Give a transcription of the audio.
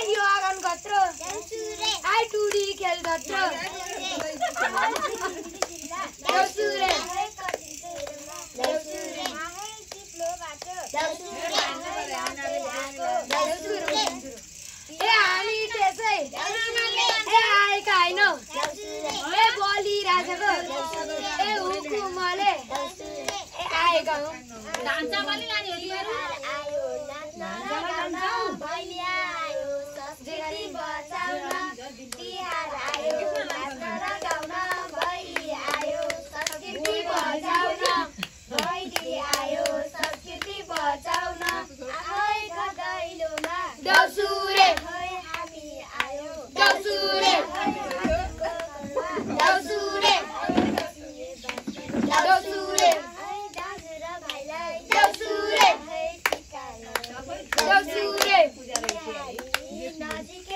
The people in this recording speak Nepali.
यो आँगन कत्रो आइ टुडी खेल कत्रो देउसुरे ए हामी त्यसै ए आएका होइन ए बलि राजाको ए हुकुमले ए आएका हौ डान्सा पनि लाने हो तिमीहरू देउसुरे देउसुरे देउसुरे देउसुरे देउसुरे देउसुरे